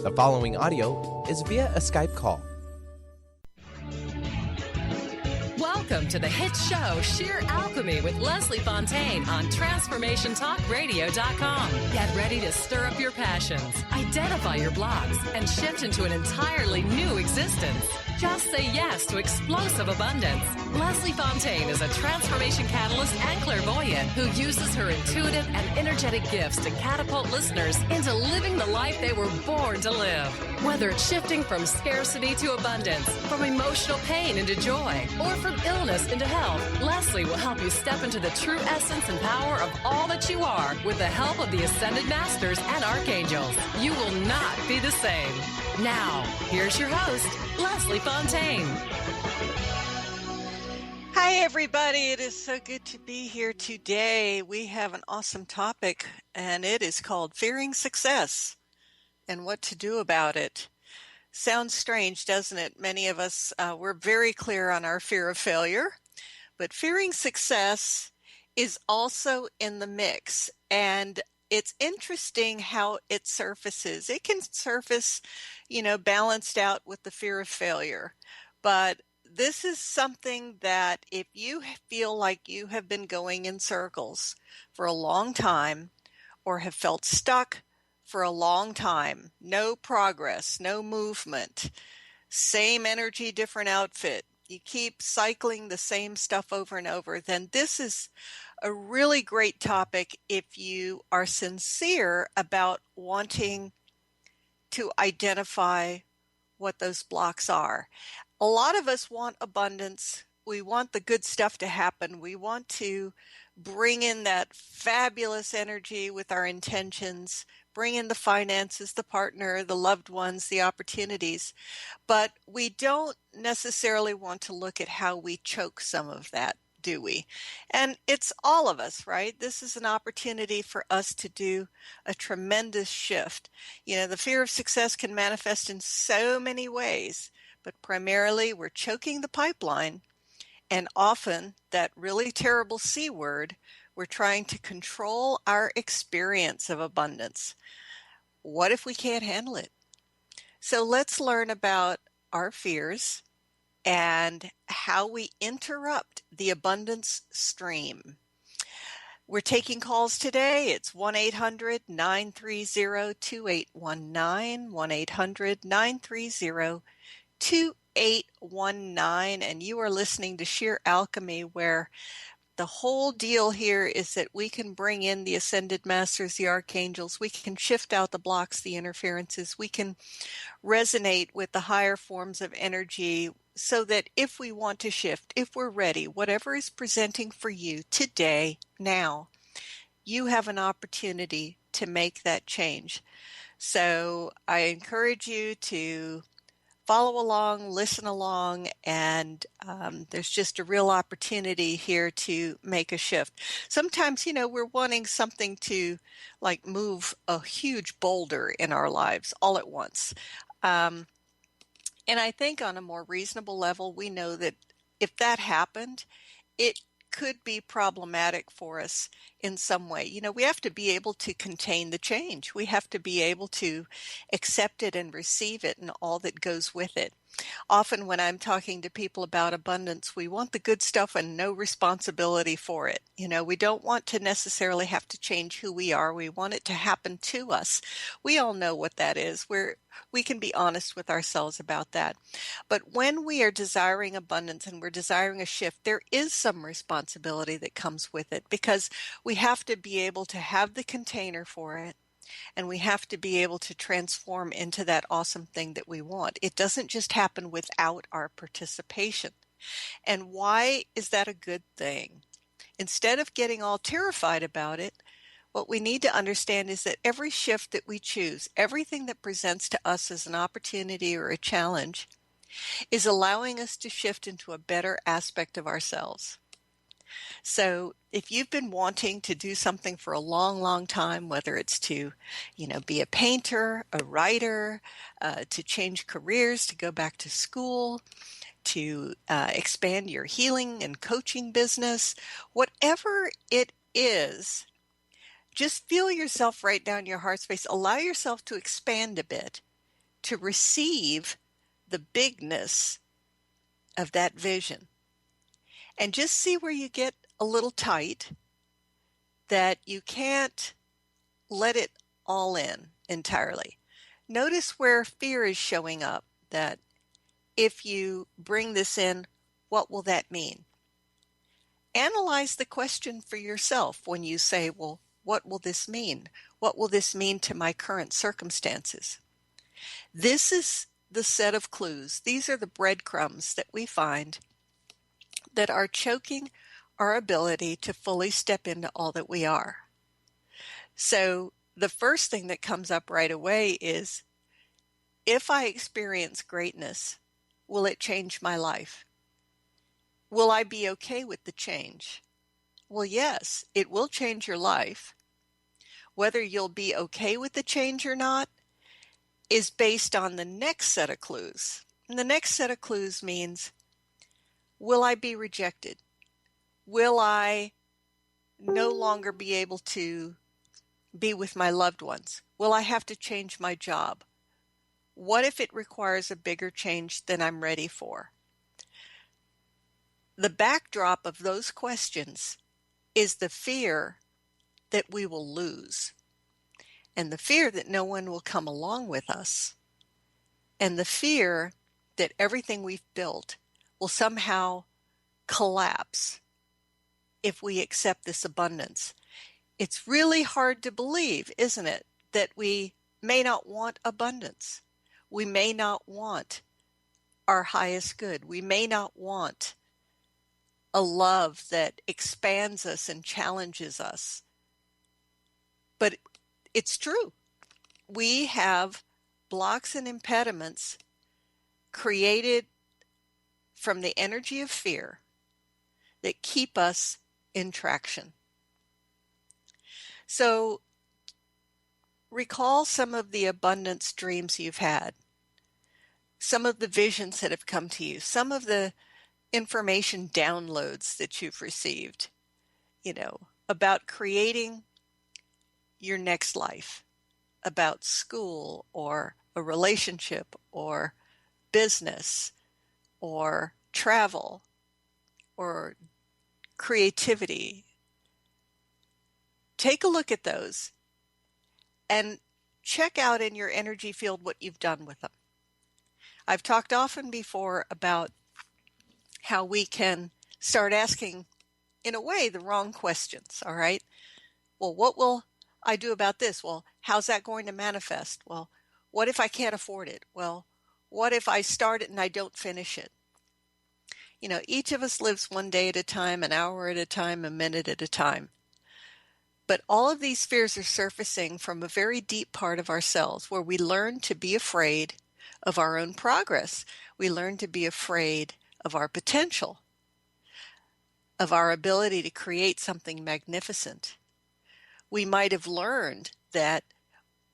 The following audio is via a Skype call. Welcome to the hit show Sheer Alchemy with Leslie Fonteyne on TransformationTalkRadio.com. Get ready to stir up your passions, identify your blocks, and shift into an entirely new existence. Just say yes to explosive abundance. Leslie Fonteyne is a transformation catalyst and clairvoyant who uses her intuitive and energetic gifts to catapult listeners into living the life they were born to live. Whether it's shifting from scarcity to abundance, from emotional pain into joy, or from illness into health, Leslie will help you step into the true essence and power of all that you are with the help of the Ascended Masters and Archangels. You will not be the same. Now, here's your host, Leslie Fonteyne. Hi, everybody. It is so good to be here today. We have an awesome topic, and it is called Fearing Success and What to Do About It. Sounds strange, doesn't it? Many of us, we're very clear on our fear of failure, but fearing success is also in the mix. And it's interesting how it surfaces. It can surface, balanced out with the fear of failure. But this is something that if you feel like you have been going in circles for a long time or have felt stuck for a long time, no progress, no movement, same energy, different outfit, you keep cycling the same stuff over and over, then this is a really great topic if you are sincere about wanting to identify what those blocks are. A lot of us want abundance. We want the good stuff to happen. We want to bring in that fabulous energy with our intentions, bring in the finances, the partner, the loved ones, the opportunities. But we don't necessarily want to look at how we choke some of that, do we? And it's all of us, right? This is an opportunity for us to do a tremendous shift. The fear of success can manifest in so many ways, but primarily we're choking the pipeline. And often that really terrible C word, we're trying to control our experience of abundance. What if we can't handle it? So let's learn about our fears and how we interrupt the abundance stream. We're taking calls today. It's 1-800-930-2819, 1-800-930-2819, and you are listening to Sheer Alchemy, where the whole deal here is that we can bring in the Ascended Masters, the Archangels. We can shift out the blocks, the interferences. We can resonate with the higher forms of energy so that if we want to shift, if we're ready, whatever is presenting for you today, now, you have an opportunity to make that change. So I encourage you to follow along, listen along, and there's just a real opportunity here to make a shift. Sometimes, we're wanting something to move a huge boulder in our lives all at once. And I think on a more reasonable level, we know that if that happened, it could be problematic for us in some way. We have to be able to contain the change. We have to be able to accept it and receive it and all that goes with it. Often when I'm talking to people about abundance, we want the good stuff and no responsibility for it. We don't want to necessarily have to change who we are. We want it to happen to us. We all know what that is. We can be honest with ourselves about that. But when we are desiring abundance and we're desiring a shift, there is some responsibility that comes with it, because we have to be able to have the container for it. And we have to be able to transform into that awesome thing that we want. It doesn't just happen without our participation. And why is that a good thing? Instead of getting all terrified about it, what we need to understand is that every shift that we choose, everything that presents to us as an opportunity or a challenge, is allowing us to shift into a better aspect of ourselves. So if you've been wanting to do something for a long, long time, whether it's to, be a painter, a writer, to change careers, to go back to school, to expand your healing and coaching business, whatever it is, just feel yourself right down your heart space. Allow yourself to expand a bit to receive the bigness of that vision. And just see where you get a little tight, that you can't let it all in entirely. Notice where fear is showing up, that if you bring this in, what will that mean? Analyze the question for yourself when you say, well, what will this mean? What will this mean to my current circumstances? This is the set of clues. These are the breadcrumbs that we find that are choking our ability to fully step into all that we are. So the first thing that comes up right away is, if I experience greatness, will it change my life? Will I be okay with the change? Well, yes, it will change your life. Whether you'll be okay with the change or not is based on the next set of clues. And the next set of clues means, will I be rejected? Will I no longer be able to be with my loved ones? Will I have to change my job? What if it requires a bigger change than I'm ready for? The backdrop of those questions is the fear that we will lose, and the fear that no one will come along with us, and the fear that everything we've built will somehow collapse if we accept this abundance. It's really hard to believe, isn't it, that we may not want abundance. We may not want our highest good. We may not want a love that expands us and challenges us. But it's true. We have blocks and impediments created from the energy of fear that keep us in traction. So recall some of the abundance dreams you've had, some of the visions that have come to you, some of the information downloads that you've received, about creating your next life, about school or a relationship or business or travel or creativity. Take a look at those and check out in your energy field what you've done with them. I've talked often before about how we can start asking, in a way, the wrong questions, all right? Well, what will I do about this? Well, how's that going to manifest? Well, what if I can't afford it? Well, what if I start it and I don't finish it? Each of us lives one day at a time, an hour at a time, a minute at a time. But all of these fears are surfacing from a very deep part of ourselves, where we learn to be afraid of our own progress. We learn to be afraid of our potential, of our ability to create something magnificent. We might have learned that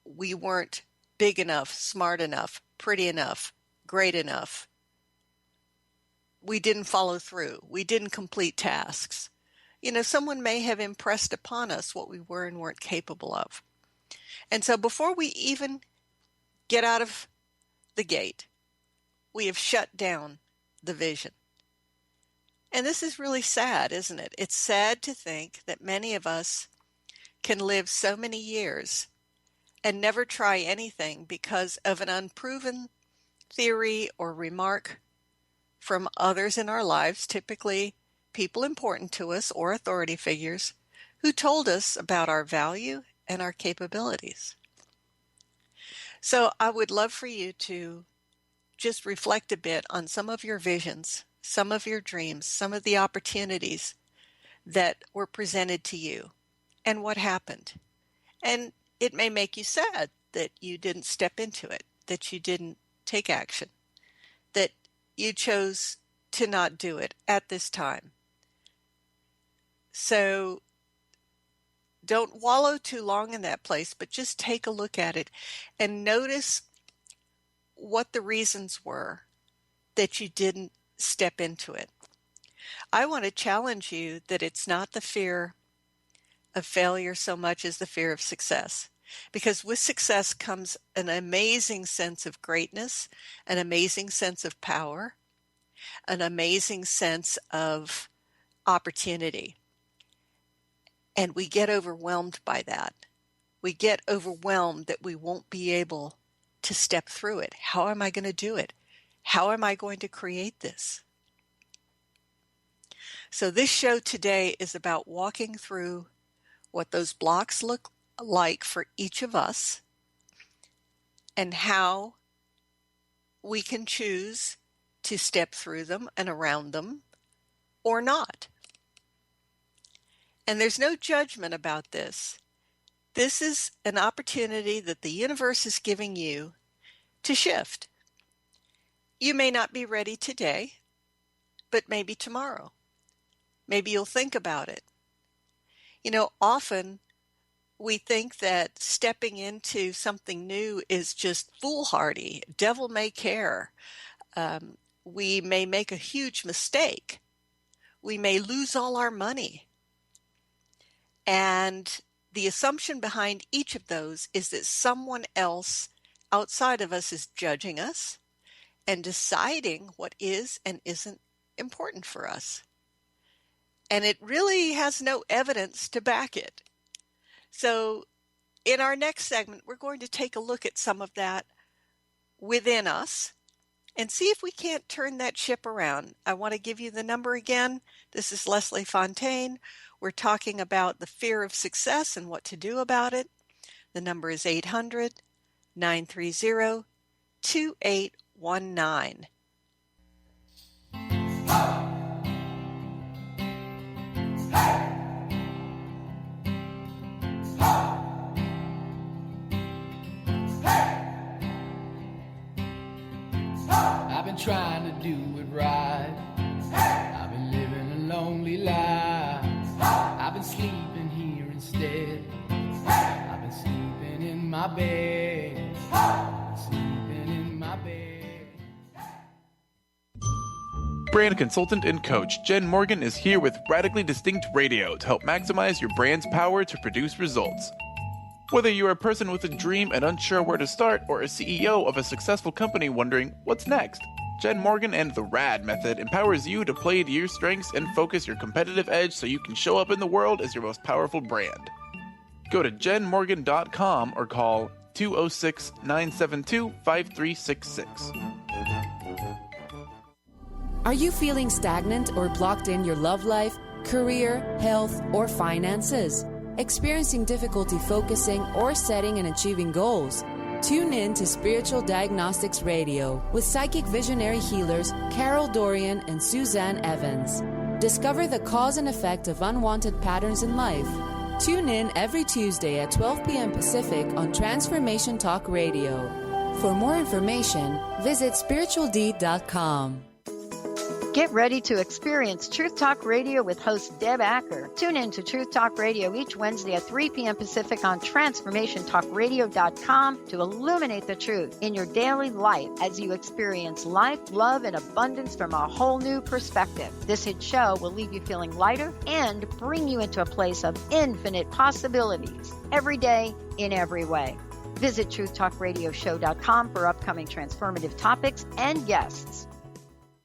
we weren't big enough, smart enough, pretty enough, great enough. We didn't follow through. We didn't complete tasks. Someone may have impressed upon us what we were and weren't capable of. And so before we even get out of the gate, we have shut down the vision. And this is really sad, isn't it? It's sad to think that many of us can live so many years and never try anything because of an unproven theory or remark from others in our lives, typically people important to us or authority figures, who told us about our value and our capabilities. So I would love for you to just reflect a bit on some of your visions, some of your dreams, some of the opportunities that were presented to you and what happened. And it may make you sad that you didn't step into it, that you didn't take action, that you chose to not do it at this time. So don't wallow too long in that place, but just take a look at it and notice what the reasons were that you didn't step into it. I want to challenge you that it's not the fear of failure so much as the fear of success. Because with success comes an amazing sense of greatness, an amazing sense of power, an amazing sense of opportunity. And we get overwhelmed by that. We get overwhelmed that we won't be able to step through it. How am I going to do it? How am I going to create this? So this show today is about walking through what those blocks look like for each of us and how we can choose to step through them and around them or not. And there's no judgment about this. This is an opportunity that the universe is giving you to shift. You may not be ready today, but maybe tomorrow. Maybe you'll think about it. You know, often we think that stepping into something new is just foolhardy. Devil may care. We may make a huge mistake. We may lose all our money. And the assumption behind each of those is that someone else outside of us is judging us and deciding what is and isn't important for us. And it really has no evidence to back it. So in our next segment, we're going to take a look at some of that within us and see if we can't turn that ship around. I want to give you the number again. This is Leslie Fonteyne. We're talking about the fear of success and what to do about it. The number is 800-930-2819. I've been trying to do it right. I've been living a lonely life. I've been sleeping here instead. I've been sleeping in my bed. Sleeping in my bed. Brand consultant and coach Jen Morgan is here with Radically Distinct Radio to help maximize your brand's power to produce results. Whether you're a person with a dream and unsure where to start, or a CEO of a successful company wondering what's next, Jen Morgan and the RAD method empowers you to play to your strengths and focus your competitive edge so you can show up in the world as your most powerful brand. Go to jenmorgan.com or call 206-972-5366. Are you feeling stagnant or blocked in your love life, career, health, or finances? Experiencing difficulty focusing or setting and achieving goals? Tune in to Spiritual Diagnostics Radio with psychic visionary healers Carol Dorian and Suzanne Evans. Discover the cause and effect of unwanted patterns in life. Tune in every Tuesday at 12 p.m. Pacific on Transformation Talk Radio. For more information, visit spiritualdeed.com. Get ready to experience Truth Talk Radio with host Deb Acker. Tune in to Truth Talk Radio each Wednesday at 3 p.m. Pacific on TransformationTalkRadio.com to illuminate the truth in your daily life as you experience life, love, and abundance from a whole new perspective. This hit show will leave you feeling lighter and bring you into a place of infinite possibilities every day in every way. Visit TruthTalkRadioshow.com for upcoming transformative topics and guests.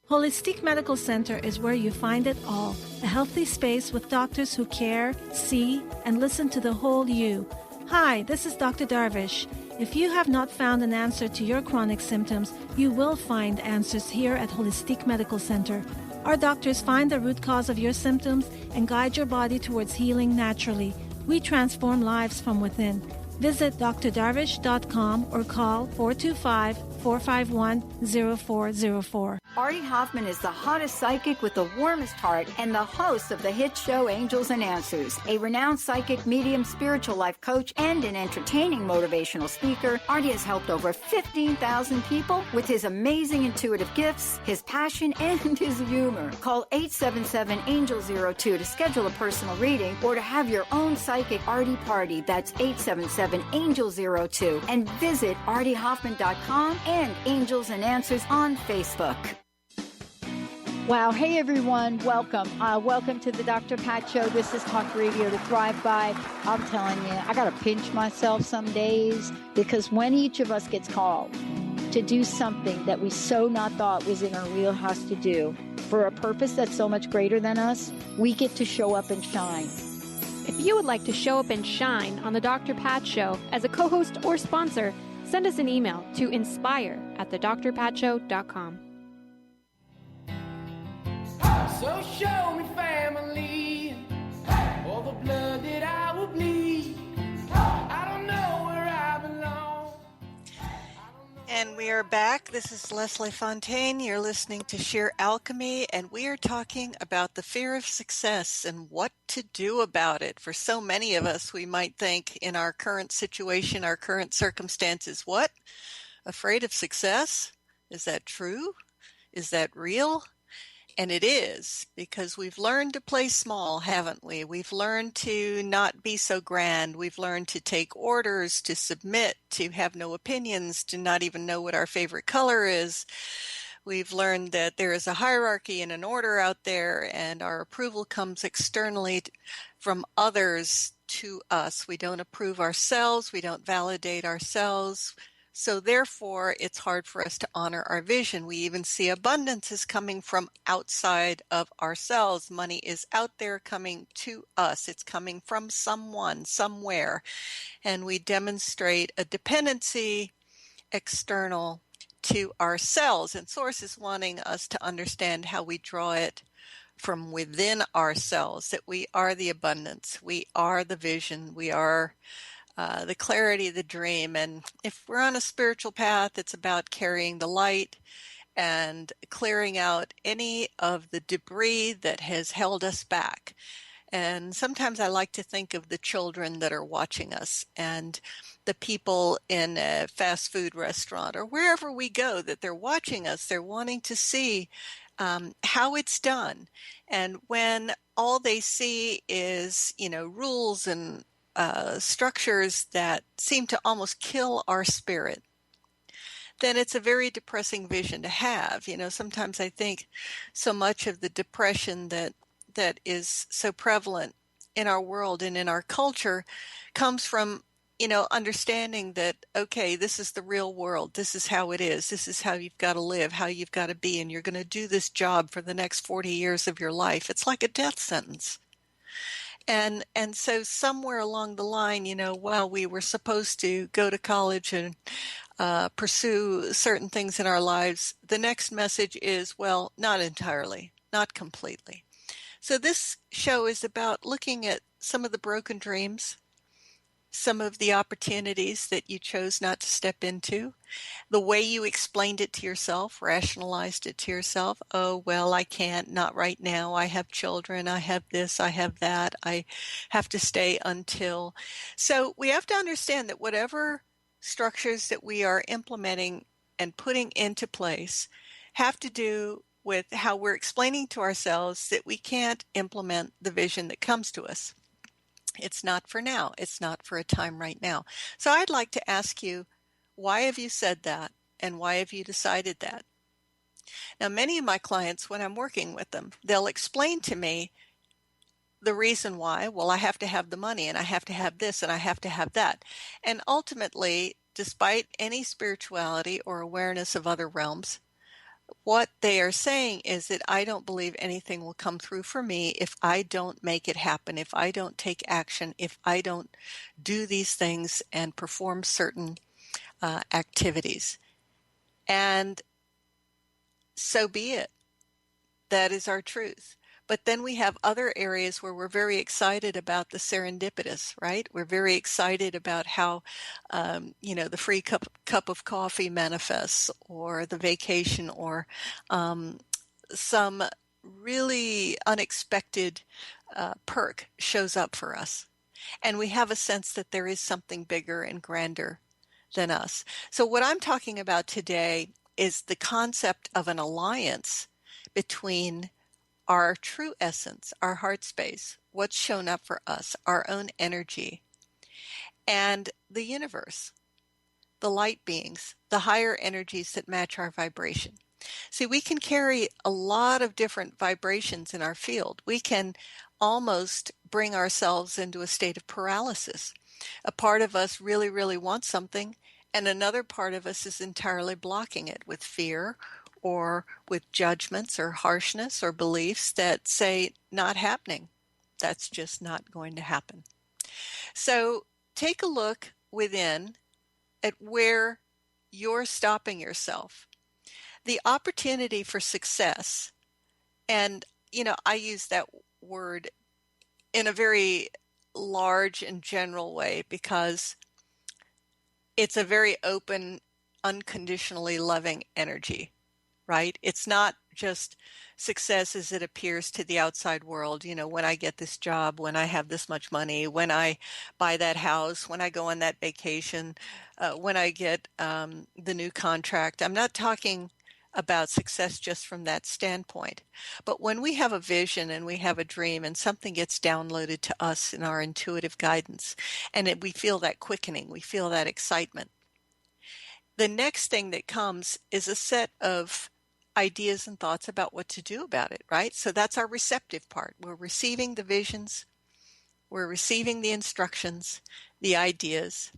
Holistic Medical Center is where you find it all. A healthy space with doctors who care, see, and listen to the whole you. Hi, this is Dr. Darvish. If you have not found an answer to your chronic symptoms, you will find answers here at Holistic Medical Center. Our doctors find the root cause of your symptoms and guide your body towards healing naturally. We transform lives from within. Visit drdarvish.com or call 425-451-0404. Artie Hoffman is the hottest psychic with the warmest heart and the host of the hit show Angels and Answers. A renowned psychic, medium, spiritual life coach, and an entertaining motivational speaker, Artie has helped over 15,000 people with his amazing intuitive gifts, his passion, and his humor. Call 877-ANGEL-02 to schedule a personal reading or to have your own psychic Artie party. That's 877-ANGEL-02. And visit artiehoffman.com and Angels and Answers on Facebook. Wow. Hey, everyone. Welcome. Welcome to the Dr. Pat Show. This is Talk Radio to Thrive By. I'm telling you, I got to pinch myself some days, because when each of us gets called to do something that we so not thought was in our wheelhouse to do for a purpose that's so much greater than us, we get to show up and shine. If you would like to show up and shine on the Dr. Pat Show as a co-host or sponsor, send us an email to inspire@thedrpatshow.com. So show me family, all the blood that I will bleed. I don't know where I belong. And we are back. This is Leslie Fonteyne. You're listening to Sheer Alchemy, and we are talking about the fear of success and what to do about it. For so many of us, we might think in our current situation, our current circumstances, what? Afraid of success? Is that true? Is that real? And it is, because we've learned to play small, haven't we? We've learned to not be so grand. We've learned to take orders, to submit, to have no opinions, to not even know what our favorite color is. We've learned that there is a hierarchy and an order out there, and our approval comes externally from others to us. We don't approve ourselves. We don't validate ourselves. So therefore, it's hard for us to honor our vision. We even see abundance is coming from outside of ourselves. Money is out there coming to us. It's coming from someone, somewhere. And we demonstrate a dependency external to ourselves. And Source is wanting us to understand how we draw it from within ourselves, that we are the abundance. We are the vision. We are the clarity, the dream. And if we're on a spiritual path, it's about carrying the light and clearing out any of the debris that has held us back. And sometimes I like to think of the children that are watching us and the people in a fast food restaurant or wherever we go, that they're watching us. They're wanting to see how it's done. And when all they see is, rules and structures that seem to almost kill our spirit, then it's a very depressing vision to have. Sometimes I think so much of the depression that is so prevalent in our world and in our culture comes from, understanding that, okay, this is the real world. This is how it is. This is how you've got to live, how you've got to be, and you're going to do this job for the next 40 years of your life. It's like a death sentence. And so somewhere along the line, while we were supposed to go to college and pursue certain things in our lives, the next message is, well, not entirely, not completely. So this show is about looking at some of the broken dreams, some of the opportunities that you chose not to step into, the way you explained it to yourself, rationalized it to yourself. Oh, well, I can't, not right now. I have children. I have this. I have that. I have to stay until. So we have to understand that whatever structures that we are implementing and putting into place have to do with how we're explaining to ourselves that we can't implement the vision that comes to us. It's not for now. It's not for a time right now. So I'd like to ask you, why have you said that? And why have you decided that? Now, many of my clients, when I'm working with them, they'll explain to me the reason why. Well, I have to have the money, and I have to have this, and I have to have that. And ultimately, despite any spirituality or awareness of other realms, what they are saying is that I don't believe anything will come through for me if I don't make it happen, if I don't take action, if I don't do these things and perform certain activities. And so be it. That is our truth. But then we have other areas where we're very excited about the serendipitous, right? We're very excited about how, the free cup of coffee manifests, or the vacation, or some really unexpected perk shows up for us. And we have a sense that there is something bigger and grander than us. So what I'm talking about today is the concept of an alliance between our true essence, our heart space, what's shown up for us, our own energy, and the universe, the light beings, the higher energies that match our vibration. See, we can carry a lot of different vibrations in our field. We can almost bring ourselves into a state of paralysis. A part of us really, really wants something, and another part of us is entirely blocking it with fear or with judgments or harshness or beliefs that say, not happening. That's just not going to happen. So take a look within at where you're stopping yourself. The opportunity for success, and I use that word in a very large and general way because it's a very open, unconditionally loving energy, right? It's not just success as it appears to the outside world. When I get this job, when I have this much money, when I buy that house, when I go on that vacation, when I get the new contract. I'm not talking about success just from that standpoint. But when we have a vision and we have a dream and something gets downloaded to us in our intuitive guidance, and we feel that quickening, we feel that excitement, the next thing that comes is a set of ideas and thoughts about what to do about it, right? So that's our receptive part. We're receiving the visions, we're receiving the instructions, the ideas.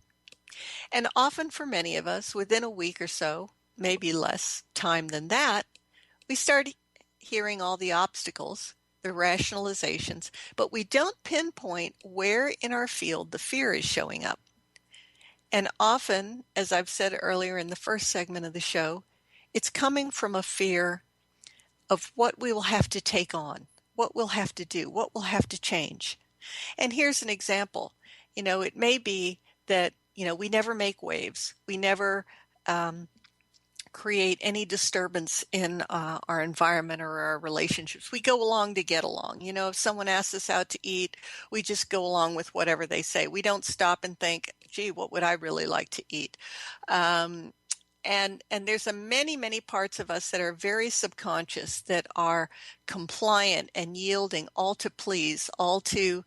And often for many of us, within a week or so, maybe less time than that, we start hearing all the obstacles, the rationalizations, but we don't pinpoint where in our field the fear is showing up. And often, as I've said earlier in the first segment of the show, it's coming from a fear of what we will have to take on, what we'll have to do, what we'll have to change. And here's an example. It may be that, we never make waves. We never create any disturbance in our environment or our relationships. We go along to get along. If someone asks us out to eat, we just go along with whatever they say. We don't stop and think, gee, what would I really like to eat? And there's many, many parts of us that are very subconscious, that are compliant and yielding, all to please, all to,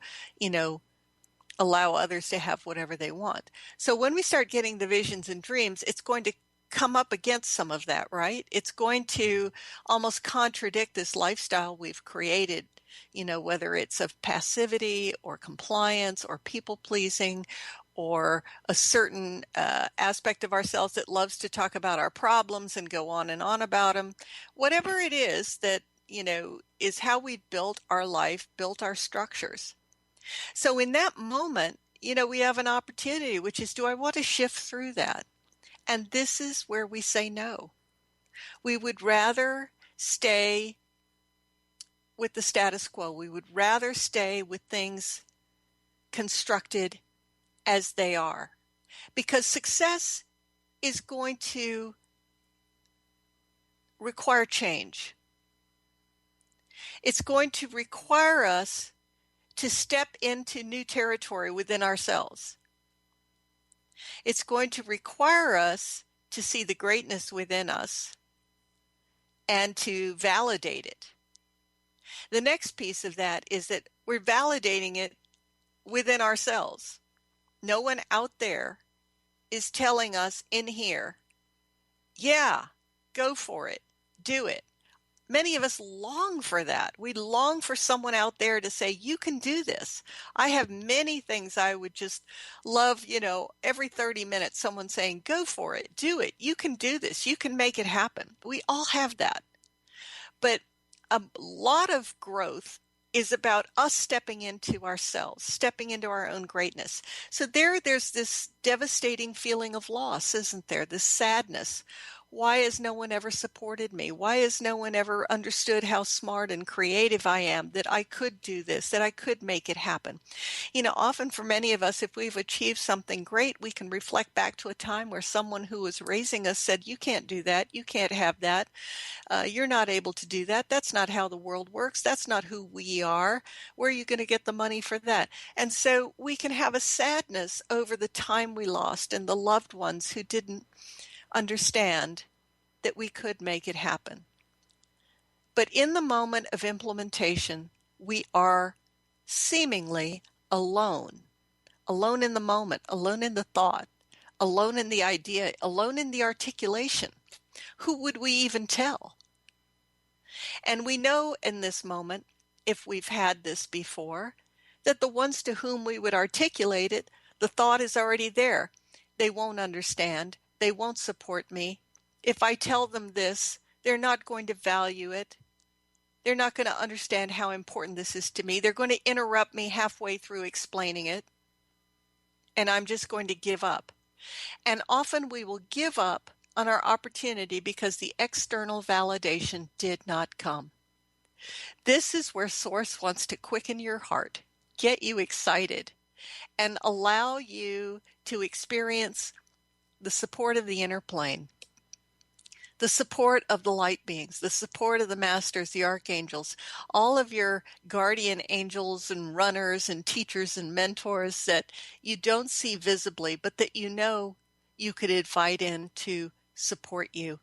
allow others to have whatever they want. So when we start getting the visions and dreams, it's going to come up against some of that, right? It's going to almost contradict this lifestyle we've created, whether it's of passivity or compliance or people pleasing, or a certain aspect of ourselves that loves to talk about our problems and go on and on about them. Whatever it is that, is how we built our life, built our structures. So in that moment, we have an opportunity, which is, do I want to shift through that? And this is where we say no. We would rather stay with the status quo. We would rather stay with things constructed as they are, because success is going to require change. It's going to require us to step into new territory within ourselves. It's going to require us to see the greatness within us and to validate it. The next piece of that is that we're validating it within ourselves. No one out there is telling us in here, yeah, go for it, do it. Many of us long for that. We long for someone out there to say, you can do this. I have many things I would just love, every 30 minutes, someone saying, go for it, do it. You can do this. You can make it happen. We all have that. But a lot of growth is about us stepping into ourselves, stepping into our own greatness. So there's this devastating feeling of loss, isn't there? This sadness. Why has no one ever supported me? Why has no one ever understood how smart and creative I am, that I could do this, that I could make it happen? Often for many of us, if we've achieved something great, we can reflect back to a time where someone who was raising us said, you can't do that, you can't have that, you're not able to do that, that's not how the world works, that's not who we are, where are you going to get the money for that? And so we can have a sadness over the time we lost and the loved ones who didn't understand that we could make it happen. But in the moment of implementation, we are seemingly alone in the moment, alone in the thought, alone in the idea, alone in the articulation. who would we even tell? And we know in this moment, if we've had this before, that the ones to whom we would articulate it, the thought is already there. They won't understand. They won't support me. If I tell them this, they're not going to value it. They're not going to understand how important this is to me. They're going to interrupt me halfway through explaining it. And I'm just going to give up. And often we will give up on our opportunity because the external validation did not come. This is where Source wants to quicken your heart, get you excited, and allow you to experience the support of the inner plane, the support of the light beings, the support of the masters, the archangels, all of your guardian angels and runners and teachers and mentors that you don't see visibly, but that you know you could invite in to support you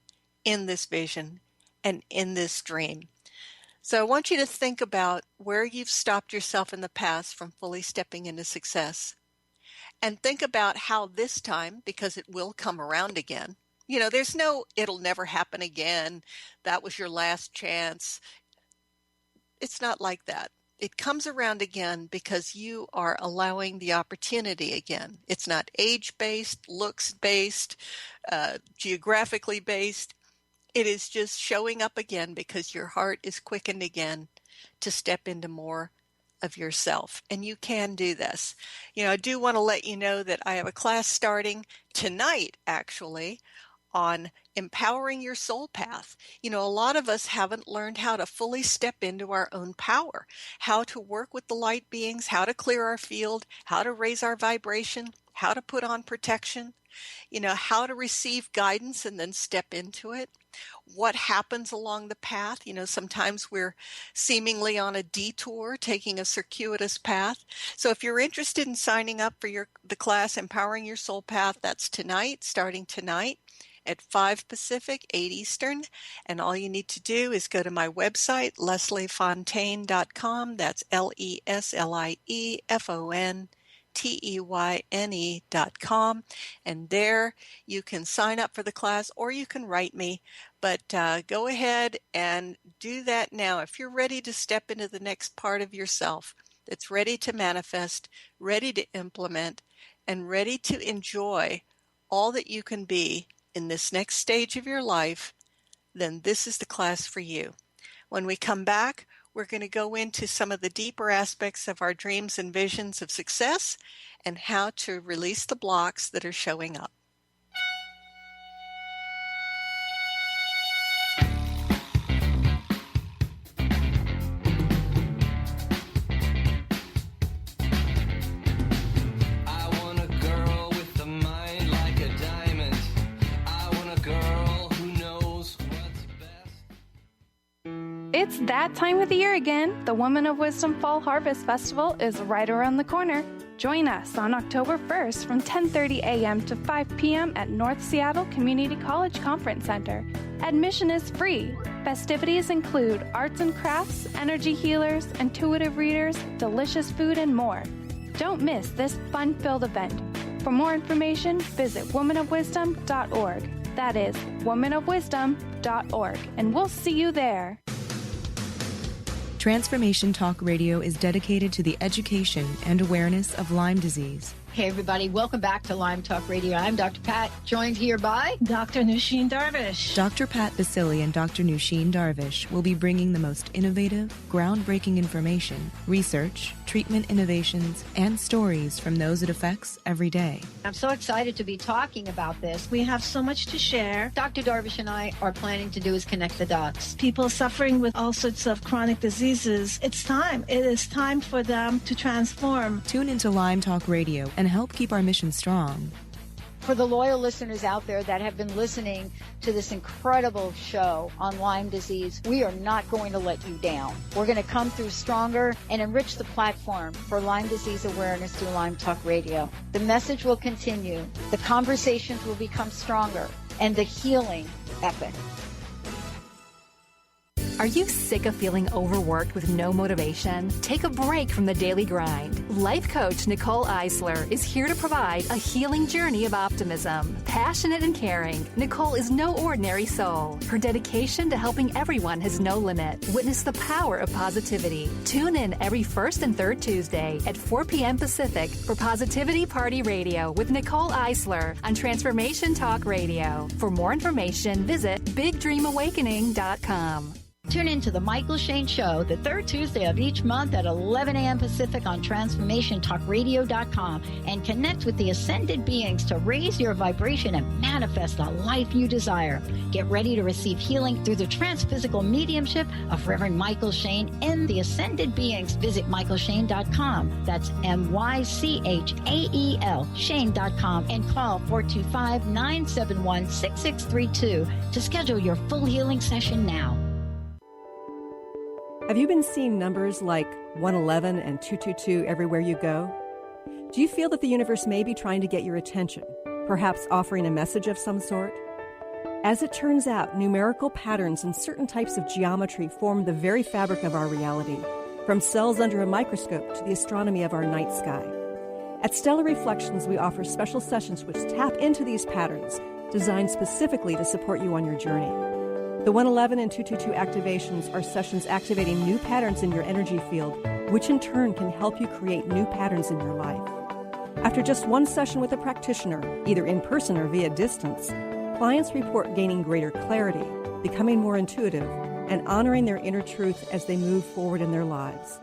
in this vision and in this dream. So I want you to think about where you've stopped yourself in the past from fully stepping into success. And think about how this time, because it will come around again, there's no, it'll never happen again. That was your last chance. It's not like that. It comes around again because you are allowing the opportunity again. It's not age-based, looks-based, geographically based. It is just showing up again because your heart is quickened again to step into more of yourself. And you can do this. I do want to let you know that I have a class starting tonight, actually, on empowering your soul path. A lot of us haven't learned how to fully step into our own power, how to work with the light beings, how to clear our field, how to raise our vibration, how to put on protection, how to receive guidance and then step into it. What happens along the path? Sometimes we're seemingly on a detour, taking a circuitous path. So if you're interested in signing up for the class, Empowering Your Soul Path, that's tonight, starting tonight at 5 Pacific, 8 Eastern. And all you need to do is go to my website, lesliefonteyne.com. That's LeslieFonteyne.com. And there you can sign up for the class, or you can write me. But go ahead and do that now. If you're ready to step into the next part of yourself that's ready to manifest, ready to implement, and ready to enjoy all that you can be in this next stage of your life, then this is the class for you. When we come back, we're going to go into some of the deeper aspects of our dreams and visions of success and how to release the blocks that are showing up. It's that time of the year again. The Woman of Wisdom Fall Harvest Festival is right around the corner. Join us on October 1st from 10:30 a.m. to 5 p.m. at North Seattle Community College Conference Center. Admission is free. Festivities include arts and crafts, energy healers, intuitive readers, delicious food, and more. Don't miss this fun-filled event. For more information, visit womanofwisdom.org. That is womanofwisdom.org, and we'll see you there. Transformation Talk Radio is dedicated to the education and awareness of Lyme disease. Hey, everybody. Welcome back to Lyme Talk Radio. I'm Dr. Pat, joined here by Dr. Nusheen Darvish. Dr. Pat Basili and Dr. Nusheen Darvish will be bringing the most innovative, groundbreaking information, research, treatment innovations, and stories from those it affects every day. I'm so excited to be talking about this. We have so much to share. Dr. Darvish and I are planning to do is connect the dots. People suffering with all sorts of chronic diseases, it's time. It is time for them to transform. Tune into Lyme Talk Radio and help keep our mission strong. For the loyal listeners out there that have been listening to this incredible show on Lyme disease, we are not going to let you down. We're going to come through stronger and enrich the platform for Lyme disease awareness through Lyme Talk Radio. The message will continue, the conversations will become stronger, and the healing epic. Are you sick of feeling overworked with no motivation? Take a break from the daily grind. Life coach Nicole Eisler is here to provide a healing journey of optimism. Passionate and caring, Nicole is no ordinary soul. Her dedication to helping everyone has no limit. Witness the power of positivity. Tune in every first and third Tuesday at 4 p.m. Pacific for Positivity Party Radio with Nicole Eisler on Transformation Talk Radio. For more information, visit BigDreamAwakening.com. Tune in to The Michael Shane Show the third Tuesday of each month at 11 a.m. Pacific on TransformationTalkRadio.com and connect with the ascended beings to raise your vibration and manifest the life you desire. Get ready to receive healing through the transphysical mediumship of Reverend Michael Shane and the ascended beings. Visit MichaelShane.com. That's MyChael, Shane.com, and call 425-971-6632 to schedule your full healing session now. Have you been seeing numbers like 111 and 222 everywhere you go? Do you feel that the universe may be trying to get your attention, perhaps offering a message of some sort? As it turns out, numerical patterns and certain types of geometry form the very fabric of our reality, from cells under a microscope to the astronomy of our night sky. At Stellar Reflections, we offer special sessions which tap into these patterns, designed specifically to support you on your journey. The 111 and 222 activations are sessions activating new patterns in your energy field, which in turn can help you create new patterns in your life. After just one session with a practitioner, either in person or via distance, clients report gaining greater clarity, becoming more intuitive, and honoring their inner truth as they move forward in their lives.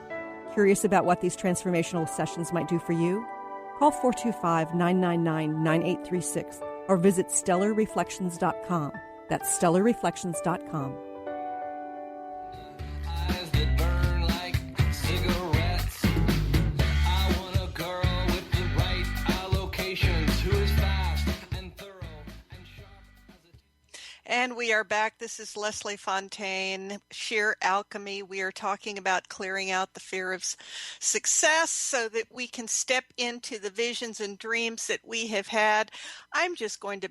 Curious about what these transformational sessions might do for you? Call 425-999-9836 or visit StellarReflections.com. That's StellarReflections.com. Eyes that burn like cigarettes. I want a girl with the right allocations who is fast and thorough and sharp as a... And we are back. This is Leslie Fonteyne, Sheer Alchemy. We are talking about clearing out the fear of success so that we can step into the visions and dreams that we have had. I'm just going to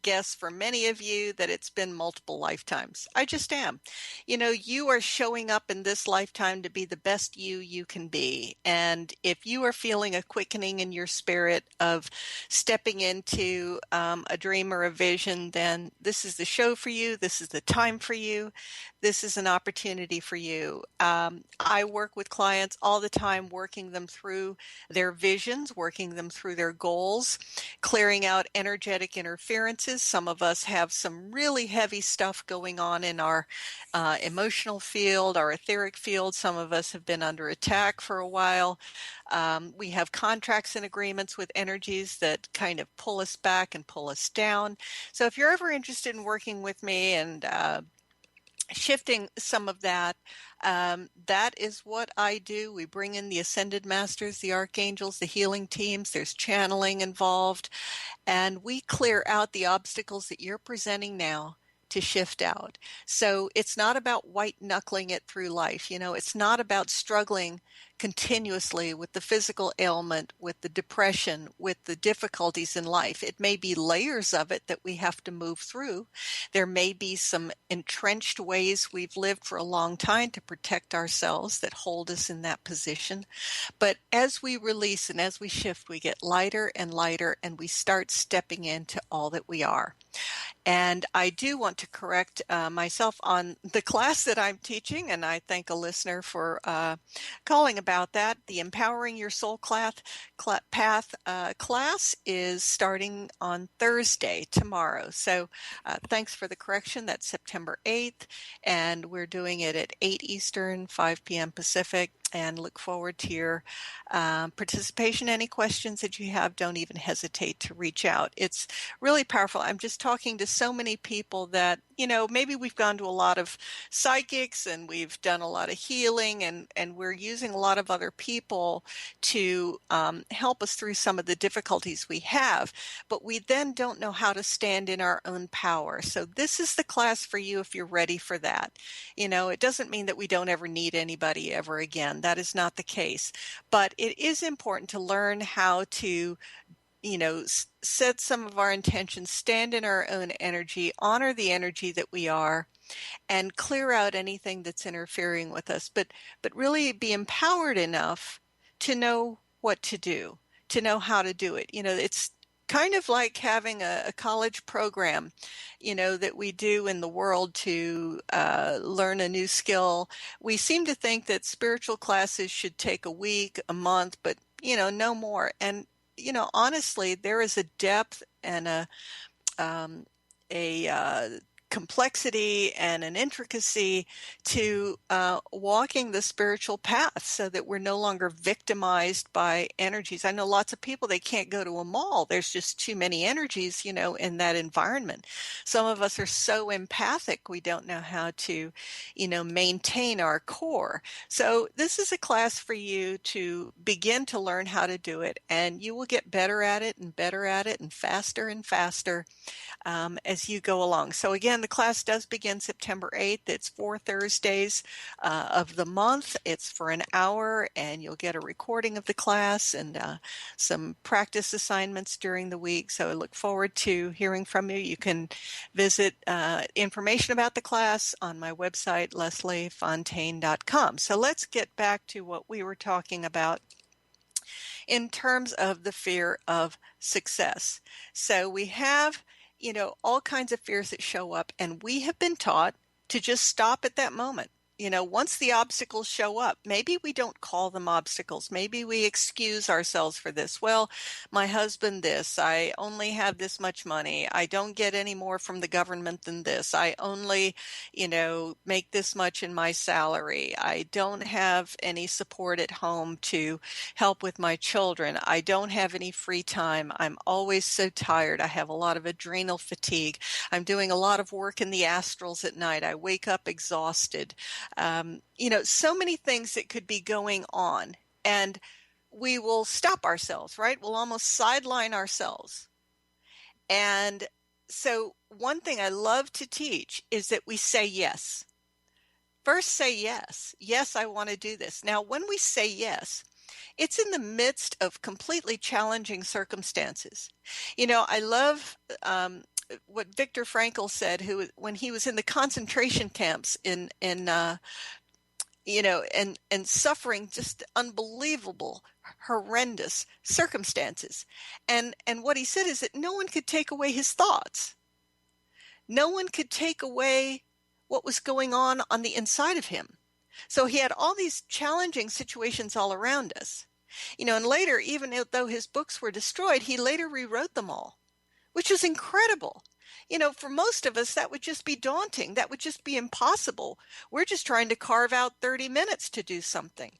guess for many of you that it's been multiple lifetimes. I just am. You know, you are showing up in this lifetime to be the best you can be. And if you are feeling a quickening in your spirit of stepping into a dream or a vision, then this is the show for you. This is the time for you. This is an opportunity for you. I work with clients all the time, working them through their visions, working them through their goals, clearing out energetic interferences. Some of us have some really heavy stuff going on in our emotional field, our etheric field. Some of us have been under attack for a while. We have contracts and agreements with energies that kind of pull us back and pull us down. So if you're ever interested in working with me and shifting some of that, that is what I do. We bring in the Ascended Masters, the Archangels, the healing teams. There's channeling involved. And we clear out the obstacles that you're presenting now to shift out. So it's not about white knuckling it through life. You know, it's not about struggling continuously with the physical ailment, with the depression, with the difficulties in life. It may be layers of it that we have to move through. There may be some entrenched ways we've lived for a long time to protect ourselves that hold us in that position. But as we release and as we shift, we get lighter and lighter, and we start stepping into all that we are. And I do want to correct myself on the class that I'm teaching, and I thank a listener for calling about that. The Empowering Your Soul Path class is starting on Thursday, tomorrow. So thanks for the correction. That's September 8th, and we're doing it at 8 Eastern, 5 p.m. Pacific. And look forward to your participation. Any questions that you have, don't even hesitate to reach out. It's really powerful. I'm just talking to so many people that, you know, maybe we've gone to a lot of psychics and we've done a lot of healing, and we're using a lot of other people to help us through some of the difficulties we have, but we then don't know how to stand in our own power. So this is the class for you if you're ready for that. You know, it doesn't mean that we don't ever need anybody ever again. That is not the case. But it is important to learn how to, you know, set some of our intentions, stand in our own energy, honor the energy that we are, and clear out anything that's interfering with us, but really be empowered enough to know what to do, to know how to do it. It's kind of like having a college program, that we do in the world to learn a new skill. We seem to think that spiritual classes should take a week, a month, but, no more. And, honestly, there is a depth and a complexity and an intricacy to walking the spiritual path so that we're no longer victimized by energies. I know lots of people, they can't go to a mall. There's just too many energies, in that environment. Some of us are so empathic, we don't know how to, maintain our core. So this is a class for you to begin to learn how to do it, and you will get better at it and faster as you go along. So again, the class does begin September 8th. It's 4 Thursdays of the month. It's for an hour, and you'll get a recording of the class and some practice assignments during the week. So I look forward to hearing from you. You can visit information about the class on my website, lesliefonteyne.com. So let's get back to what we were talking about in terms of the fear of success. So we have all kinds of fears that show up, and we have been taught to just stop at that moment. Once the obstacles show up, maybe we don't call them obstacles. Maybe we excuse ourselves for this. Well, my husband this, I only have this much money. I don't get any more from the government than this. I only, make this much in my salary. I don't have any support at home to help with my children. I don't have any free time. I'm always so tired. I have a lot of adrenal fatigue. I'm doing a lot of work in the astrals at night. I wake up exhausted. So many things that could be going on, and we will stop ourselves, right? We'll almost sideline ourselves. And so one thing I love to teach is that we say yes. First, say yes. Yes, I want to do this. Now, when we say yes, it's in the midst of completely challenging circumstances. I love what Viktor Frankl said, when he was in the concentration camps and suffering just unbelievable, horrendous circumstances. And what he said is that no one could take away his thoughts. No one could take away what was going on the inside of him. So he had all these challenging situations all around us. And later, even though his books were destroyed, he later rewrote them all, which is incredible. For most of us, that would just be daunting. That would just be impossible. We're just trying to carve out 30 minutes to do something.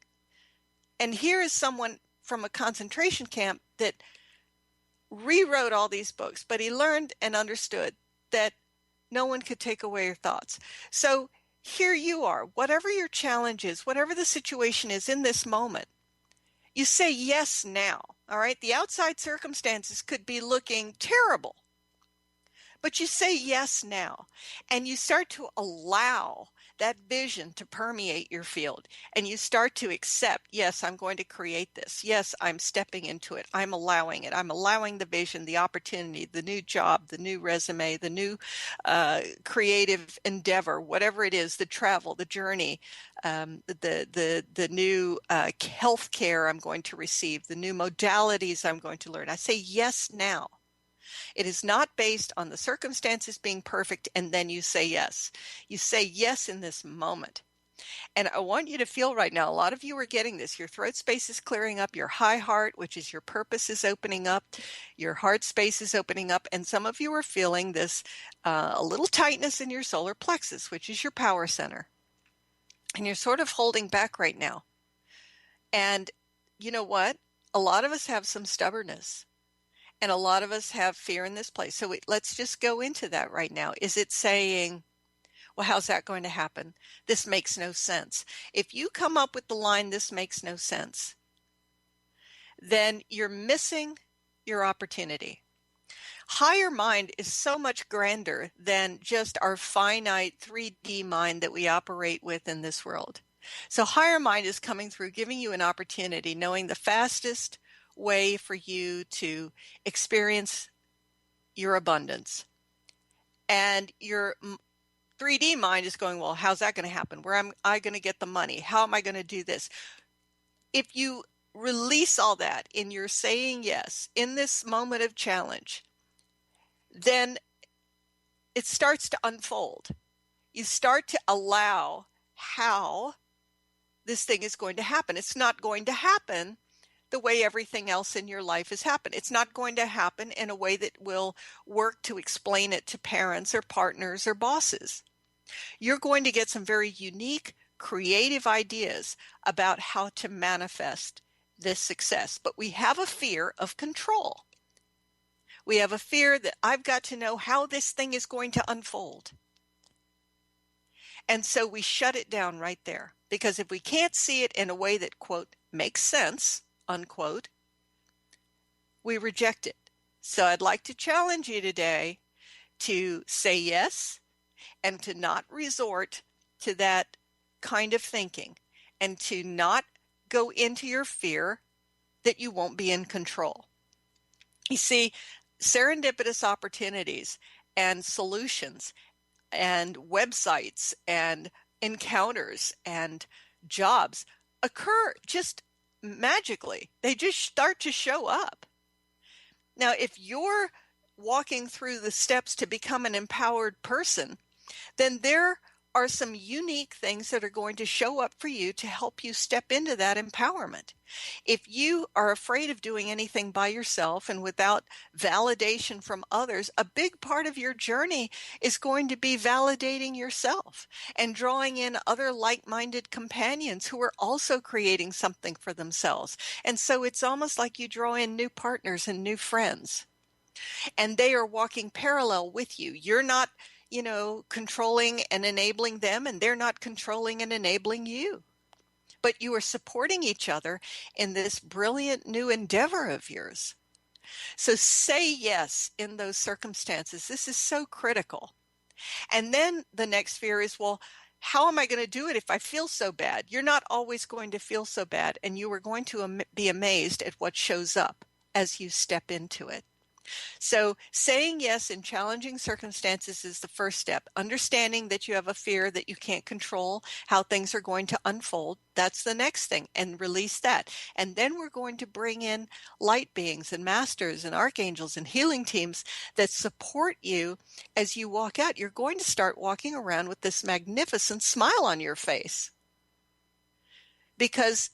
And here is someone from a concentration camp that rewrote all these books, but he learned and understood that no one could take away your thoughts. So here you are, whatever your challenge is, whatever the situation is in this moment, you say yes now, all right? The outside circumstances could be looking terrible, but you say yes now, and you start to allow that vision to permeate your field, and you start to accept, yes, I'm going to create this. Yes, I'm stepping into it. I'm allowing it. I'm allowing the vision, the opportunity, the new job, the new resume, the new creative endeavor, whatever it is, the travel, the journey, the new health care I'm going to receive, the new modalities I'm going to learn. I say yes now. It is not based on the circumstances being perfect, and then you say yes. You say yes in this moment. And I want you to feel right now, a lot of you are getting this. Your throat space is clearing up. Your high heart, which is your purpose, is opening up. Your heart space is opening up. And some of you are feeling this a little tightness in your solar plexus, which is your power center. And you're sort of holding back right now. And you know what? A lot of us have some stubbornness. And a lot of us have fear in this place. So let's just go into that right now. Is it saying, well, how's that going to happen? This makes no sense. If you come up with the line, this makes no sense, then you're missing your opportunity. Higher mind is so much grander than just our finite 3D mind that we operate with in this world. So higher mind is coming through, giving you an opportunity, knowing the fastest way for you to experience your abundance. And your 3D mind is going, well, how's that going to happen? Where am I going to get the money? How am I going to do this? If you release all that in your saying yes in this moment of challenge, then it starts to unfold. You start to allow how this thing is going to happen. It's not going to happen the way everything else in your life has happened. It's not going to happen in a way that will work to explain it to parents or partners or bosses. You're going to get some very unique, creative ideas about how to manifest this success. But we have a fear of control. We have a fear that I've got to know how this thing is going to unfold. And so we shut it down right there. Because if we can't see it in a way that, quote, makes sense, unquote, we reject it. So I'd like to challenge you today to say yes and to not resort to that kind of thinking and to not go into your fear that you won't be in control. You see, serendipitous opportunities and solutions and websites and encounters and jobs occur just magically. They just start to show up. Now, if you're walking through the steps to become an empowered person, then there are some unique things that are going to show up for you to help you step into that empowerment. If you are afraid of doing anything by yourself and without validation from others, a big part of your journey is going to be validating yourself and drawing in other like-minded companions who are also creating something for themselves. And so it's almost like you draw in new partners and new friends, and they are walking parallel with you. You're not controlling and enabling them, and they're not controlling and enabling you. But you are supporting each other in this brilliant new endeavor of yours. So say yes in those circumstances. This is so critical. And then the next fear is, well, how am I going to do it if I feel so bad? You're not always going to feel so bad, and you are going to be amazed at what shows up as you step into it. So saying yes in challenging circumstances is the first step. Understanding that you have a fear that you can't control how things are going to unfold. That's the next thing, and release that. And then we're going to bring in light beings and masters and archangels and healing teams that support you as you walk out. You're going to start walking around with this magnificent smile on your face, because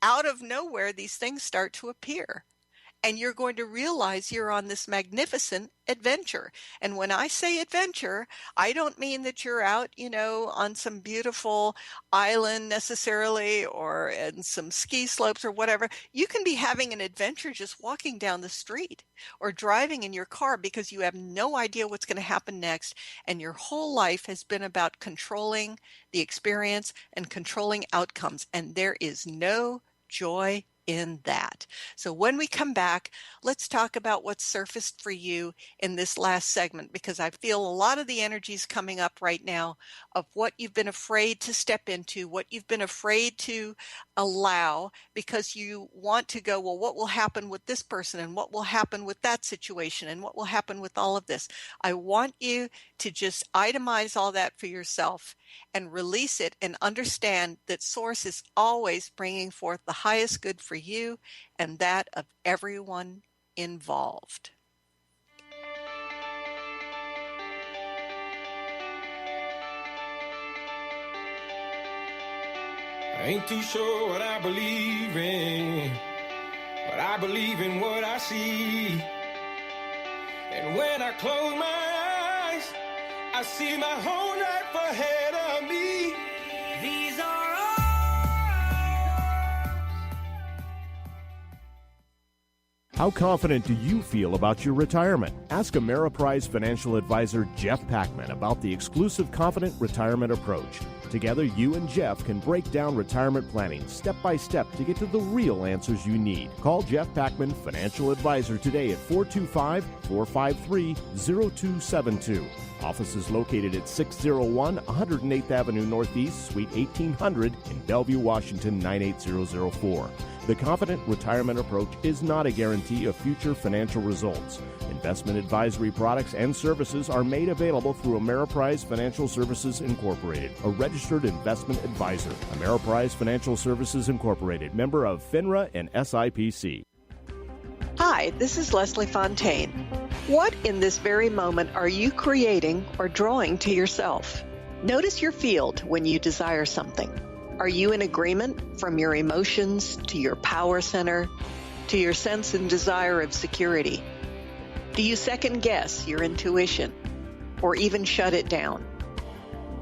out of nowhere, these things start to appear. And you're going to realize you're on this magnificent adventure. And when I say adventure, I don't mean that you're out, on some beautiful island necessarily, or in some ski slopes or whatever. You can be having an adventure just walking down the street or driving in your car because you have no idea what's going to happen next. And your whole life has been about controlling the experience and controlling outcomes. And there is no joy in that. So when we come back, let's talk about what surfaced for you in this last segment, because I feel a lot of the energies coming up right now of what you've been afraid to step into, what you've been afraid to allow, because you want to go, well, what will happen with this person, and what will happen with that situation, and what will happen with all of this? I want you to just itemize all that for yourself and release it, and understand that Source is always bringing forth the highest good for you and that of everyone involved. I ain't too sure what I believe in, but I believe in what I see. And when I close my eyes, I see my whole life ahead of me. These are How confident do you feel about your retirement? Ask Ameriprise financial advisor Jeff Packman about the exclusive Confident Retirement Approach. Together, you and Jeff can break down retirement planning step by step to get to the real answers you need. Call Jeff Packman, financial advisor, today at 425-453-0272. Office is located at 601 108th Avenue Northeast, Suite 1800 in Bellevue, Washington, 98004. The Confident Retirement Approach is not a guarantee of future financial results. Investment advisory products and services are made available through Ameriprise Financial Services Incorporated, a registered investment advisor. Ameriprise Financial Services Incorporated, member of FINRA and SIPC. Hi, this is Leslie Fonteyne. What in this very moment are you creating or drawing to yourself? Notice your field when you desire something. Are you in agreement from your emotions to your power center to your sense and desire of security? Do you second guess your intuition or even shut it down?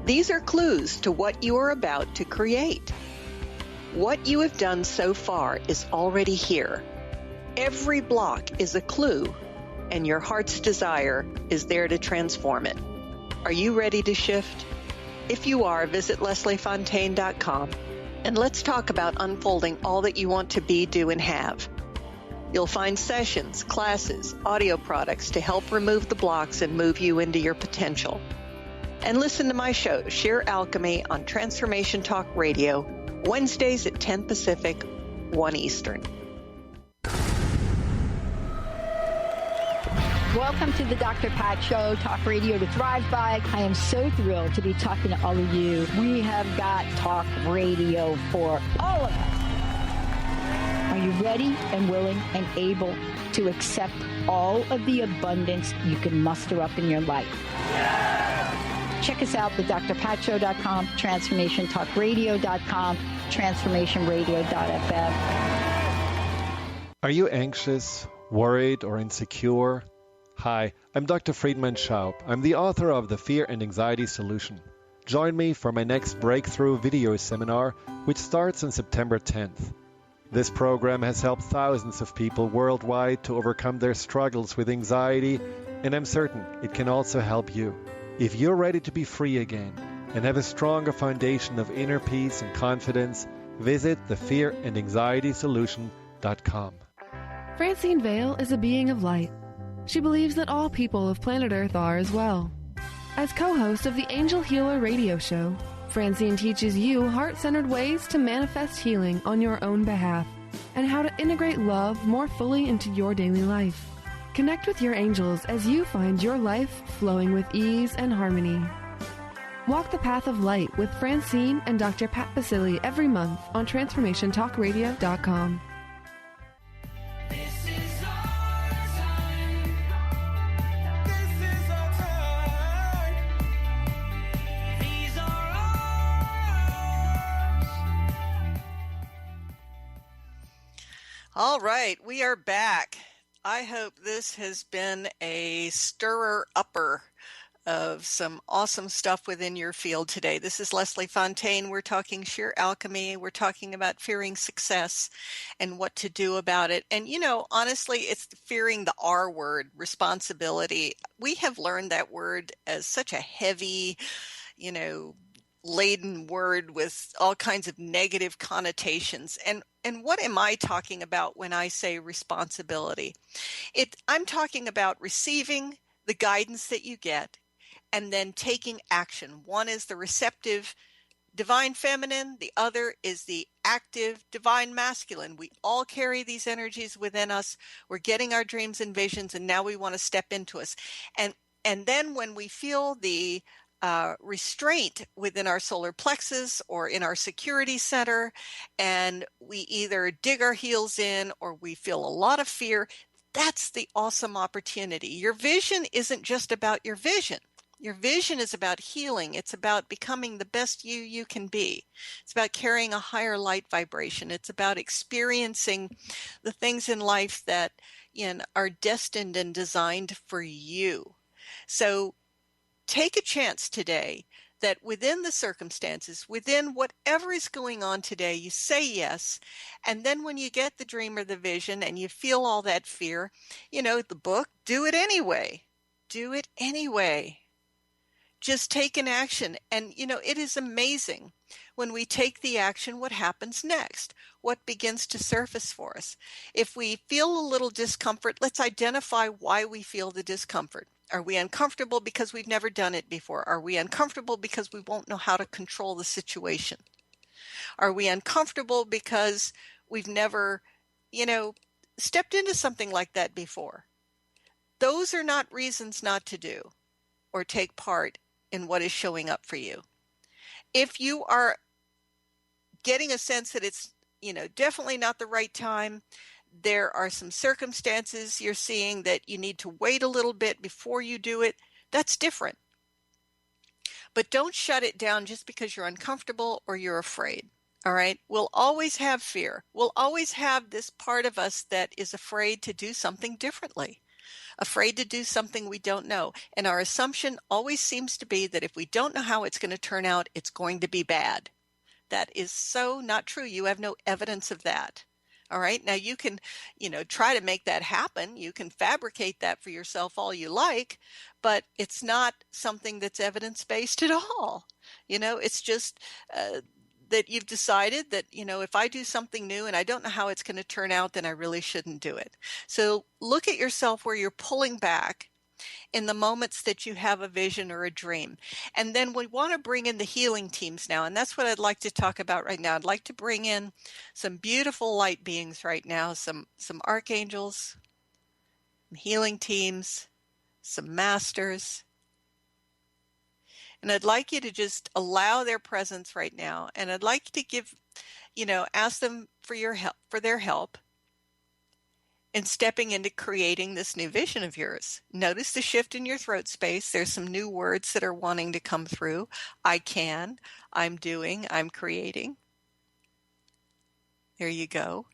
These are clues to what you are about to create. What you have done so far is already here. Every block is a clue, and your heart's desire is there to transform it. Are you ready to shift? If you are, visit lesliefontaine.com and let's talk about unfolding all that you want to be, do, and have. You'll find sessions, classes, audio products to help remove the blocks and move you into your potential. And listen to my show, Sheer Alchemy, on Transformation Talk Radio, Wednesdays at 10 Pacific, 1 Eastern. Welcome to the Dr. Pat Show, talk radio to thrive by. I am so thrilled to be talking to all of you. We have got talk radio for all of us. Are you ready and willing and able to accept all of the abundance you can muster up in your life? Check us out, thedrpatshow.com, transformationtalkradio.com, transformationradio.fm. Are you anxious, worried, or insecure? Hi, I'm Dr. Friedman Schaub. I'm the author of The Fear and Anxiety Solution. Join me for my next breakthrough video seminar, which starts on September 10th. This program has helped thousands of people worldwide to overcome their struggles with anxiety, and I'm certain it can also help you. If you're ready to be free again and have a stronger foundation of inner peace and confidence, visit thefearandanxietysolution.com. Francine Vale is a being of light. She believes that all people of planet Earth are as well. As co-host of the Angel Healer radio show, Francine teaches you heart-centered ways to manifest healing on your own behalf and how to integrate love more fully into your daily life. Connect with your angels as you find your life flowing with ease and harmony. Walk the path of light with Francine and Dr. Pat Basili every month on TransformationTalkRadio.com. All right, we are back. I hope this has been a stirrer-upper of some awesome stuff within your field today. This is Leslie Fonteyne. We're talking sheer alchemy. We're talking about fearing success and what to do about it. And, you know, honestly, it's fearing the R word, responsibility. We have learned that word as such a heavy, laden word with all kinds of negative connotations. And what am I talking about when I say responsibility? I'm talking about receiving the guidance that you get and then taking action. One is the receptive divine feminine. The other is the active divine masculine. We all carry these energies within us. We're getting our dreams and visions, and now we want to step into us. And then when we feel the restraint within our solar plexus or in our security center, and we either dig our heels in or we feel a lot of fear, that's the awesome opportunity. Your vision isn't just about your vision. Your vision is about healing. It's about becoming the best you can be. It's about carrying a higher light vibration. It's about experiencing the things in life that are destined and designed for you. So take a chance today that within the circumstances, within whatever is going on today, you say yes. And then when you get the dream or the vision and you feel all that fear, the book, do it anyway. Do it anyway. Just take an action. And, it is amazing when we take the action, what happens next, what begins to surface for us. If we feel a little discomfort, let's identify why we feel the discomfort. Are we uncomfortable because we've never done it before? Are we uncomfortable because we won't know how to control the situation? Are we uncomfortable because we've never, stepped into something like that before. Those are not reasons not to do or take part in what is showing up for you. If you are getting a sense that it's, definitely not the right time, there are some circumstances you're seeing that you need to wait a little bit before you do it, that's different. But don't shut it down just because you're uncomfortable or you're afraid. All right. We'll always have fear. We'll always have this part of us that is afraid to do something differently, afraid to do something we don't know. And our assumption always seems to be that if we don't know how it's going to turn out, it's going to be bad. That is so not true. You have no evidence of that. All right. Now you can, try to make that happen. You can fabricate that for yourself all you like, but it's not something that's evidence-based at all. It's just that you've decided that, if I do something new and I don't know how it's going to turn out, then I really shouldn't do it. So look at yourself where you're pulling back in the moments that you have a vision or a dream. And then we want to bring in the healing teams now. And that's what I'd like to talk about right now. I'd like to bring in some beautiful light beings right now, some archangels, some healing teams, some masters. And I'd like you to just allow their presence right now. And I'd like to give, ask them for your help, for their help in stepping into creating this new vision of yours. Notice the shift in your throat space. There's some new words that are wanting to come through. I can, I'm doing, I'm creating. There you go.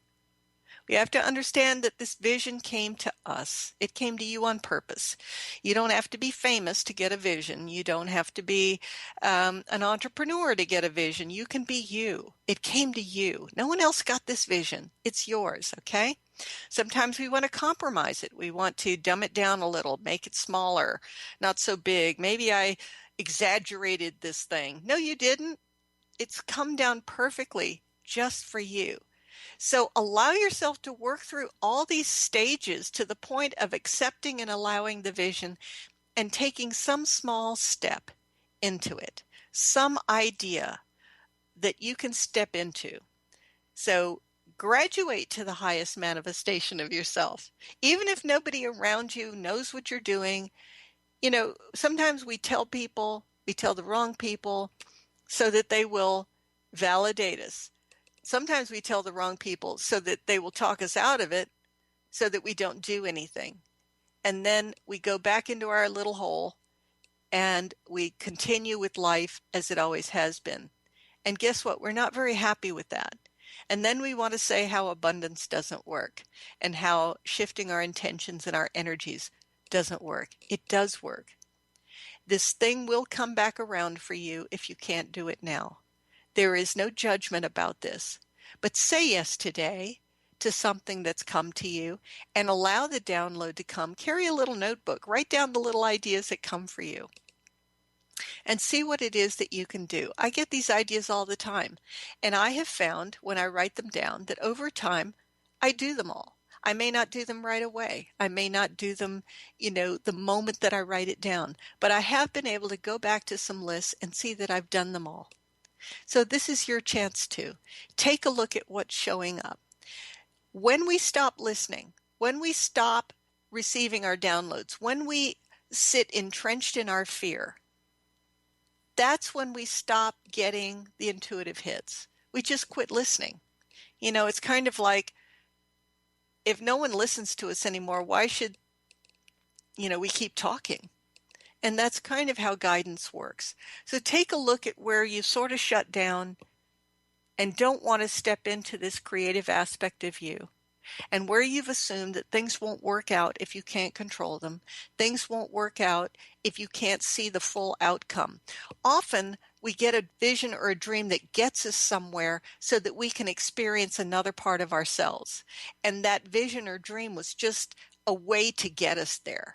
We have to understand that this vision came to us. It came to you on purpose. You don't have to be famous to get a vision. You don't have to be an entrepreneur to get a vision. You can be you. It came to you. No one else got this vision. It's yours, okay? Sometimes we want to compromise it. We want to dumb it down a little, make it smaller, not so big. Maybe I exaggerated this thing. No, you didn't. It's come down perfectly just for you. So allow yourself to work through all these stages to the point of accepting and allowing the vision and taking some small step into it, some idea that you can step into. So graduate to the highest manifestation of yourself. Even if nobody around you knows what you're doing, sometimes we tell the wrong people so that they will validate us. Sometimes we tell the wrong people so that they will talk us out of it so that we don't do anything. And then we go back into our little hole and we continue with life as it always has been. And guess what? We're not very happy with that. And then we want to say how abundance doesn't work and how shifting our intentions and our energies doesn't work. It does work. This thing will come back around for you if you can't do it now. There is no judgment about this, but say yes today to something that's come to you and allow the download to come. Carry a little notebook, write down the little ideas that come for you and see what it is that you can do. I get these ideas all the time, and I have found when I write them down that over time, I do them all. I may not do them right away. I may not do them, the moment that I write it down, but I have been able to go back to some lists and see that I've done them all. So this is your chance to take a look at what's showing up. When we stop listening, when we stop receiving our downloads, when we sit entrenched in our fear, that's when we stop getting the intuitive hits. We just quit listening. It's kind of like if no one listens to us anymore, why should, we keep talking? And that's kind of how guidance works. So take a look at where you sort of shut down and don't want to step into this creative aspect of you, and where you've assumed that things won't work out if you can't control them. Things won't work out if you can't see the full outcome. Often we get a vision or a dream that gets us somewhere so that we can experience another part of ourselves. And that vision or dream was just a way to get us there.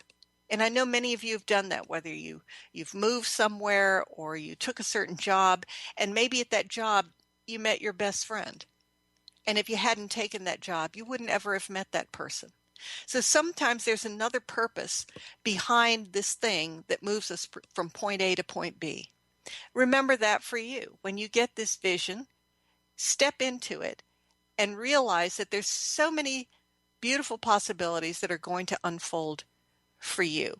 And I know many of you have done that, whether you've moved somewhere or you took a certain job, and maybe at that job you met your best friend. And if you hadn't taken that job, you wouldn't ever have met that person. So sometimes there's another purpose behind this thing that moves us from point A to point B. Remember that for you. When you get this vision, step into it and realize that there's so many beautiful possibilities that are going to unfold for you.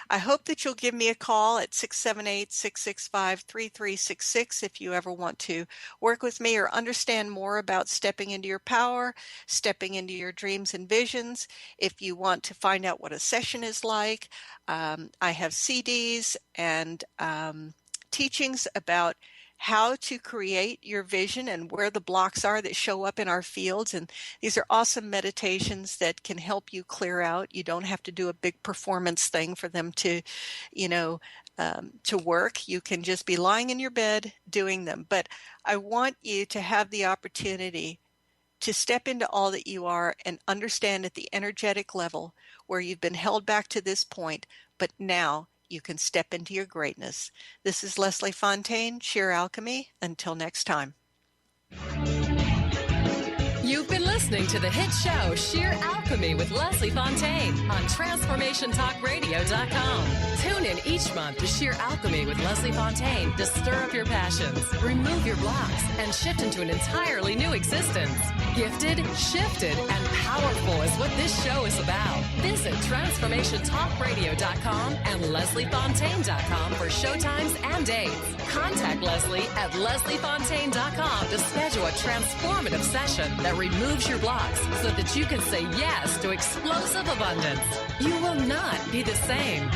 I hope that you'll give me a call at 678-665-3366 if you ever want to work with me or understand more about stepping into your power, stepping into your dreams and visions. If you want to find out what a session is like, I have CDs and teachings about how to create your vision and where the blocks are that show up in our fields. And these are awesome meditations that can help you clear out. You don't have to do a big performance thing for them to, to work. You can just be lying in your bed doing them. But I want you to have the opportunity to step into all that you are and understand at the energetic level where you've been held back to this point, but now you can step into your greatness. This is Leslie Fonteyne, Sheer Alchemy. Until next time. You've been listening to the hit show Sheer Alchemy with Leslie Fonteyne on TransformationTalkRadio.com. Tune in each month to Sheer Alchemy with Leslie Fonteyne to stir up your passions, remove your blocks, and shift into an entirely new existence. Gifted, shifted, and powerful is what this show is about. Visit TransformationTalkRadio.com and LeslieFonteyne.com for showtimes and dates. Contact Leslie at LeslieFonteyne.com to schedule a transformative session that removes your blocks so that you can say yes to explosive abundance. You will not be the same.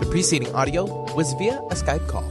The preceding audio was via a Skype call.